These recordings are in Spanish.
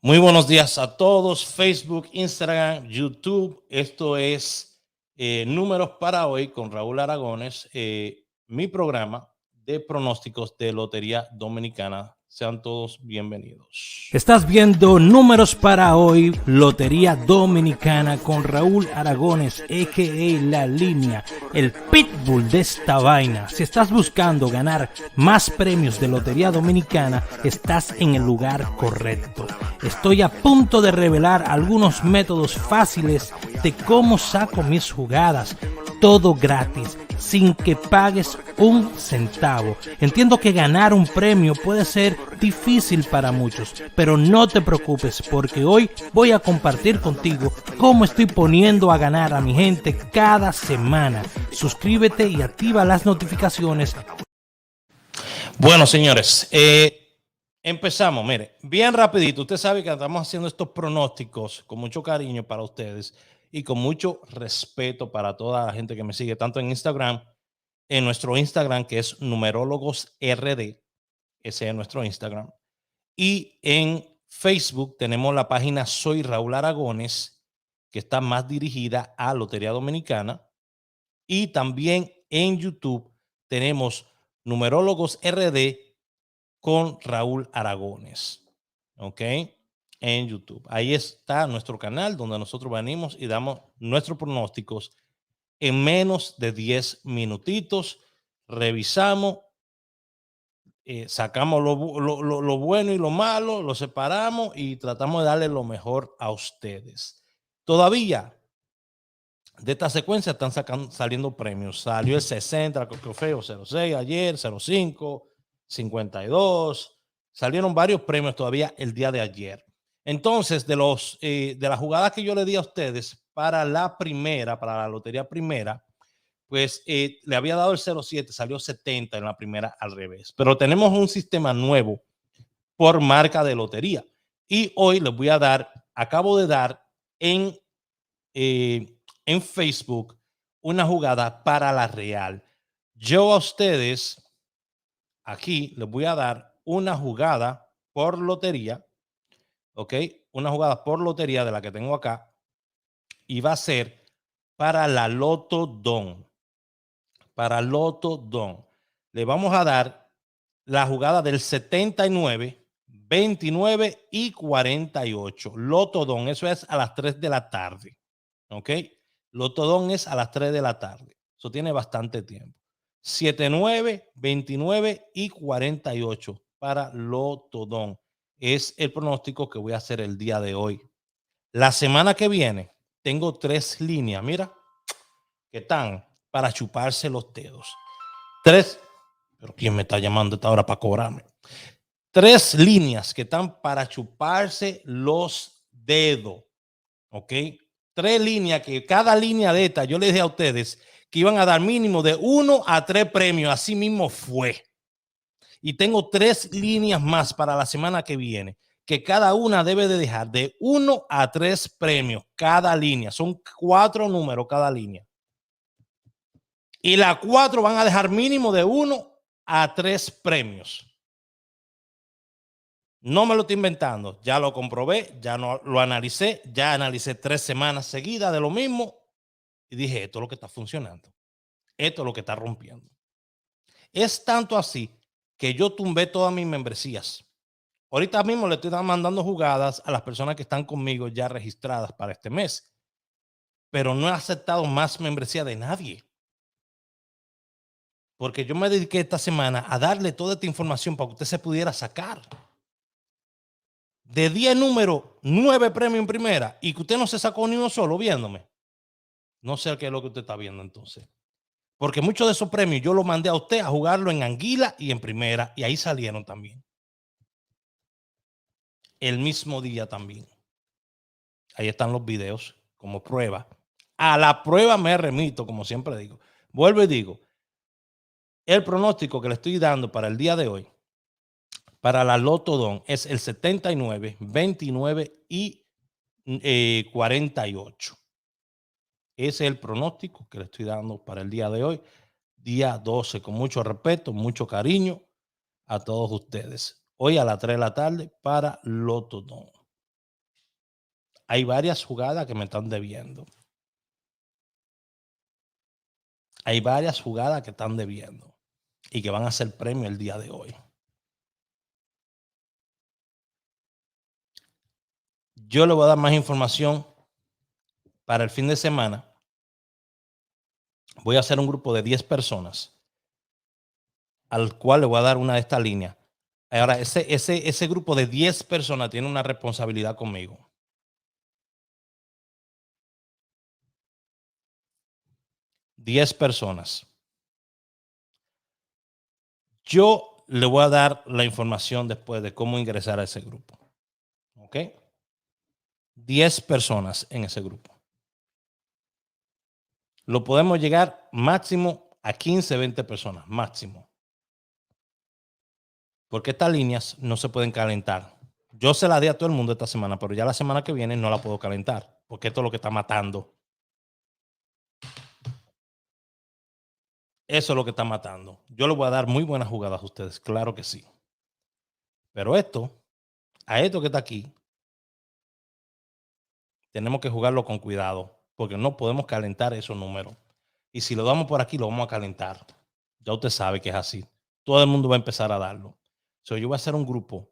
Muy buenos días a todos, Facebook, Instagram, YouTube. Esto es Números para hoy con Raúl Aragones, mi programa de pronósticos de Lotería Dominicana. Sean todos bienvenidos. Estás viendo Números para hoy, Lotería Dominicana con Raúl Aragones, a.k.a. La Línea, el pitbull de esta vaina. Si estás buscando ganar más premios de Lotería Dominicana, estás en el lugar correcto. Estoy a punto de revelar algunos métodos fáciles de cómo saco mis jugadas. Todo gratis, sin que pagues un centavo. Entiendo que ganar un premio puede ser difícil para muchos, pero no te preocupes porque hoy voy a compartir contigo cómo estoy poniendo a ganar a mi gente cada semana. Suscríbete y activa las notificaciones. Bueno, señores, empezamos. Mire, bien rapidito. Usted sabe que estamos haciendo estos pronósticos con mucho cariño para ustedes y con mucho respeto para toda la gente que me sigue, tanto en Instagram, en nuestro Instagram, que es Numerólogos RD, ese es nuestro Instagram, y en Facebook tenemos la página Soy Raúl Aragones, que está más dirigida a Lotería Dominicana, y también en YouTube tenemos Numerólogos RD con Raúl Aragones, ¿ok? En YouTube. Ahí está nuestro canal donde nosotros venimos y damos nuestros pronósticos en menos de 10 minutitos. Revisamos, sacamos lo bueno y lo malo, lo separamos y tratamos de darle lo mejor a ustedes. Todavía de esta secuencia están saliendo premios. Salió el 60, que fue 06 ayer, 05, 52. Salieron varios premios todavía el día de ayer. Entonces, de las jugadas que yo le di a ustedes para la primera, para la lotería primera, pues le había dado el 07, salió 70 en la primera al revés. Pero tenemos un sistema nuevo por marca de lotería. Y hoy les voy a dar, acabo de dar en Facebook una jugada para la Real. Yo a ustedes aquí les voy a dar una jugada por lotería, ¿ok? Una jugada por lotería de la que tengo acá y va a ser para la Loto Don. Para Loto Don. Le vamos a dar la jugada del 79, 29 y 48. Loto Don, eso es a las 3 de la tarde, ¿ok? Lotodón es a las 3 de la tarde. Eso tiene bastante tiempo. 79, 29 y 48 para Lotodón. Es el pronóstico que voy a hacer el día de hoy. La semana que viene tengo 3 líneas, mira, que están para chuparse los dedos. 3, pero ¿quién me está llamando a esta hora para cobrarme? 3 líneas que están para chuparse los dedos, ¿ok? 3 líneas que cada línea de estas, yo les dije a ustedes que iban a dar mínimo de 1 a 3 premios, así mismo fue. Y tengo 3 líneas más para la semana que viene, que cada una debe de dejar de 1 a 3 premios cada línea. Son 4 números cada línea. Y las 4 van a dejar mínimo de 1 a 3 premios. No me lo estoy inventando, ya lo comprobé, ya no, lo analicé, ya analicé 3 semanas seguidas de lo mismo y dije, esto es lo que está funcionando, esto es lo que está rompiendo. Es tanto así que yo tumbé todas mis membresías. Ahorita mismo le estoy mandando jugadas a las personas que están conmigo ya registradas para este mes, pero no he aceptado más membresía de nadie. Porque yo me dediqué esta semana a darle toda esta información para que usted se pudiera sacar. De 10 números, 9 premios en primera y que usted no se sacó ni uno solo viéndome. No sé qué es lo que usted está viendo entonces. Porque muchos de esos premios yo los mandé a usted a jugarlo en Anguila y en primera y ahí salieron también. El mismo día también. Ahí están los videos como prueba. A la prueba me remito, como siempre digo. Vuelvo y digo, el pronóstico que le estoy dando para el día de hoy, para la Loto Don, es el 79, 29 y 48. Ese es el pronóstico que le estoy dando para el día de hoy, día 12, con mucho respeto, mucho cariño a todos ustedes. Hoy a las 3 de la tarde para Loto Don. hay varias jugadas que me están debiendo. Hay varias jugadas que están debiendo y que van a ser premio el día de hoy. Yo le voy a dar más información para el fin de semana. Voy a hacer un grupo de 10 personas al cual le voy a dar una de estas líneas. Ahora, ese grupo de 10 personas tiene una responsabilidad conmigo. $10 personas. Yo le voy a dar la información después de cómo ingresar a ese grupo. ¿Ok? 10 personas en ese grupo. Lo podemos llegar máximo a 15, 20 personas, máximo. Porque estas líneas no se pueden calentar. Yo se la di a todo el mundo esta semana, pero ya la semana que viene no la puedo calentar, porque esto es lo que está matando. Eso es lo que está matando. Yo les voy a dar muy buenas jugadas a ustedes, claro que sí. Pero a esto que está aquí, tenemos que jugarlo con cuidado, porque no podemos calentar esos números. Y si lo damos por aquí, lo vamos a calentar. Ya usted sabe que es así. Todo el mundo va a empezar a darlo. So, yo voy a hacer un grupo.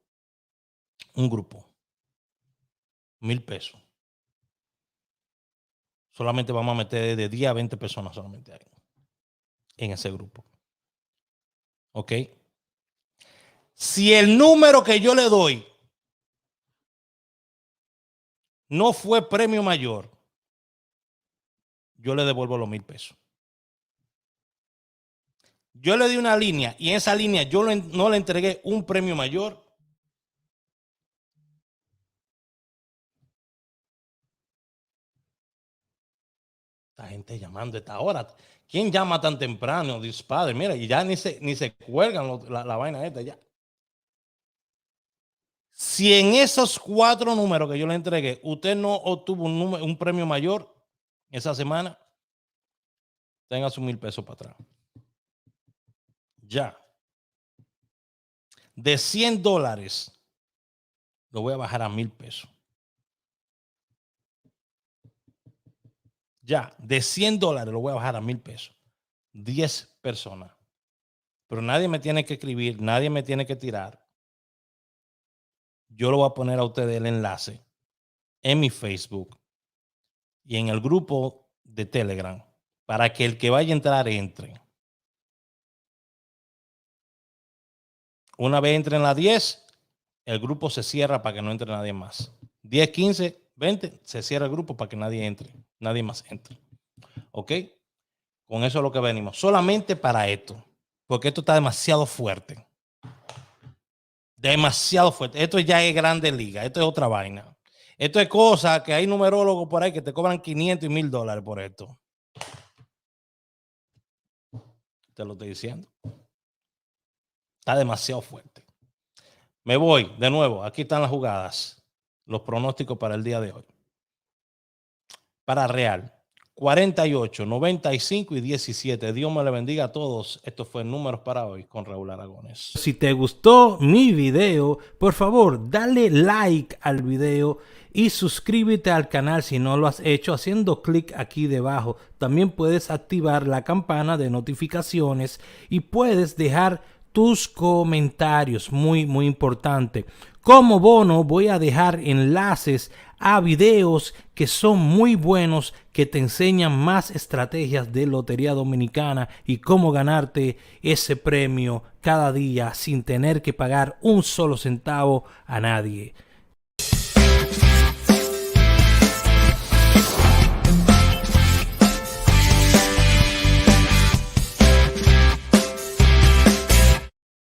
$1,000. Solamente vamos a meter de 10 a 20 personas solamente ahí. En ese grupo. ¿Ok? Si el número que yo le doy no fue premio mayor, yo le devuelvo los $1,000. Yo le di una línea y en esa línea yo no le entregué un premio mayor. Esta gente llamando a esta hora. ¿Quién llama tan temprano? Dios Padre, mira, y ya ni se cuelgan la vaina esta ya. Si en esos 4 números que yo le entregué, usted no obtuvo un premio mayor esa semana, tenga sus $1,000 para atrás. Ya. De $100 lo voy a bajar a $1,000. Ya, de $100 lo voy a bajar a $1,000. 10 personas. Pero nadie me tiene que escribir, nadie me tiene que tirar. Yo lo voy a poner a ustedes el enlace en mi Facebook y en el grupo de Telegram para que el que vaya a entrar entre. Una vez entre en las 10, el grupo se cierra para que no entre nadie más. 10, 15, 20, se cierra el grupo para que nadie entre, nadie más entre. ¿Ok? Con eso es lo que venimos. Solamente para esto, porque esto está demasiado fuerte. Demasiado fuerte. Esto ya es grande liga. Esto es otra vaina. Esto es cosa que hay numerólogos por ahí que te cobran $500 y $1,000 por esto. Te lo estoy diciendo. Está demasiado fuerte. Me voy de nuevo. Aquí están las jugadas. Los pronósticos para el día de hoy. Para Real. 48, 95 y 17. Dios me le bendiga a todos. Esto fue Números para Hoy con Raúl Aragones. Si te gustó mi video, por favor, dale like al video y suscríbete al canal si no lo has hecho haciendo clic aquí debajo. También puedes activar la campana de notificaciones y puedes dejar tus comentarios, muy importante. Como bono voy a dejar enlaces a videos que son muy buenos, que te enseñan más estrategias de Lotería Dominicana y cómo ganarte ese premio cada día sin tener que pagar un solo centavo a nadie.